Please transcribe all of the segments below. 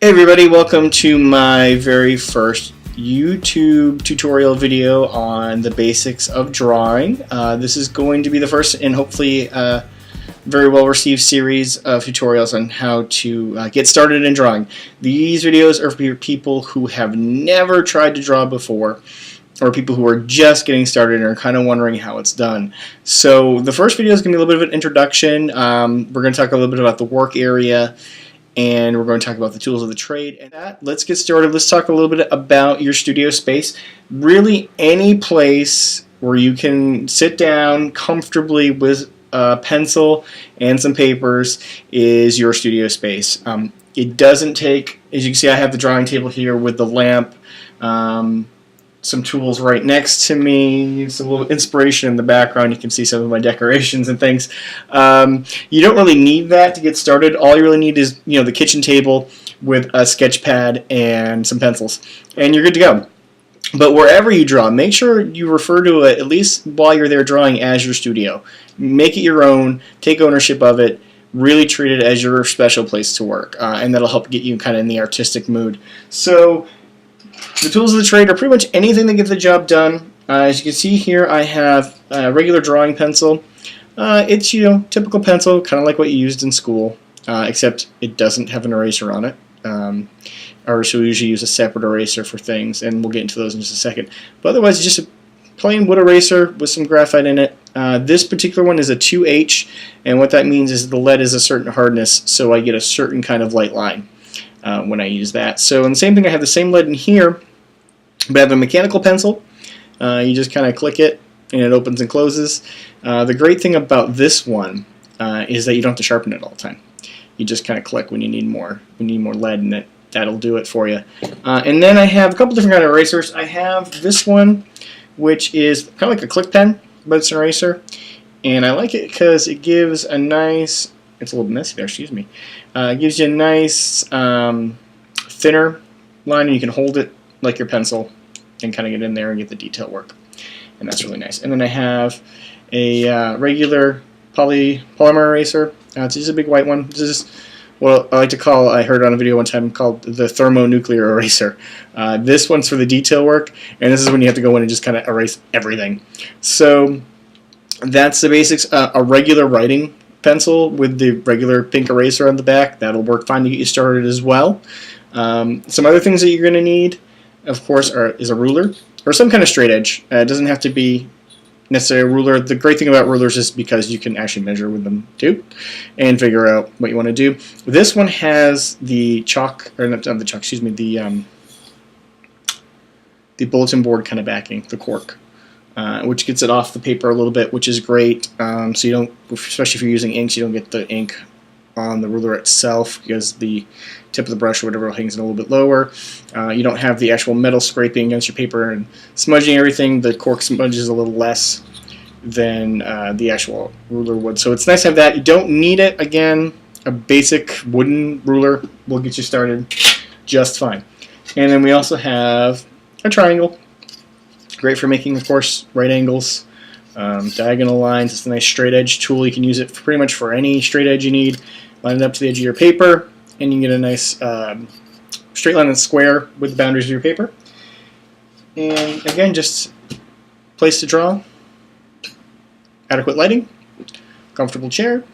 Hey everybody, welcome to my very first YouTube tutorial video on the basics of drawing. This is going to be the first and hopefully very well received series of tutorials on how to get started in drawing. These videos are for people who have never tried to draw before, or people who are just getting started and are kind of wondering how it's done. So the first video is going to be a little bit of an introduction. We're going to talk a little bit about the work area, and we're going to talk about the tools of the trade. And let's get started. Let's talk a little bit about your studio space. Really, any place where you can sit down comfortably with a pencil and some papers is your studio space. It doesn't take, as you can see, I have the drawing table here with the lamp, some tools right next to me, some little inspiration in the background. You can see some of my decorations and things. You don't really need that to get started. All you really need is, the kitchen table with a sketch pad and some pencils, and you're good to go. But wherever you draw, make sure you refer to it, at least while you're there drawing, as your studio. Make it your own, take ownership of it, really treat it as your special place to work, and that'll help get you kind of in the artistic mood. So the tools of the trade are pretty much anything that gets the job done. As you can see here, I have a regular drawing pencil. It's, typical pencil, kind of like what you used in school, except it doesn't have an eraser on it. Or so we usually use a separate eraser for things, and we'll get into those in just a second. But otherwise, it's just a plain wood eraser with some graphite in it. This particular one is a 2H, and what that means is the lead is a certain hardness, so I get a certain kind of light line when I use that. So, and the same thing, I have the same lead in here, but I have a mechanical pencil. You just kind of click it, and it opens and closes. The great thing about this one is that you don't have to sharpen it all the time. You just kind of click when you need more. When you need more lead in it, that'll do it for you. And then I have a couple different kind of erasers. I have this one, which is kind of like a click pen, but it's an eraser. And I like it because it gives a nice, it's a little messy there, excuse me. It gives you a nice thinner line, and you can hold it like your pencil and kind of get in there and get the detail work. And that's really nice. And then I have a regular polymer eraser. It's just a big white one. This is what I like to call, I heard on a video one time called the thermonuclear eraser. This one's for the detail work, and this is when you have to go in and just kind of erase everything. So that's the basics. A regular writing pencil with the regular pink eraser on the back, that'll work fine to get you started as well. Some other things that you're going to need, of course, is a ruler or some kind of straight edge. It doesn't have to be necessarily a ruler. The great thing about rulers is because you can actually measure with them too and figure out what you want to do. This one has the chalk, or not the chalk, excuse me, the bulletin board kind of backing, the cork, which gets it off the paper a little bit, which is great. So you don't, especially if you're using inks, you don't get the ink on the ruler itself because the tip of the brush or whatever hangs it a little bit lower. You don't have the actual metal scraping against your paper and smudging everything. The cork smudges a little less than the actual ruler would. So it's nice to have that. You don't need it. Again, a basic wooden ruler will get you started just fine. And then we also have a triangle. Great for making, of course, right angles, diagonal lines. It's a nice straight edge tool. You can use it pretty much for any straight edge you need. Line it up to the edge of your paper, and you can get a nice straight line and square with the boundaries of your paper. And again, just place to draw, adequate lighting, comfortable chair,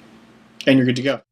and you're good to go.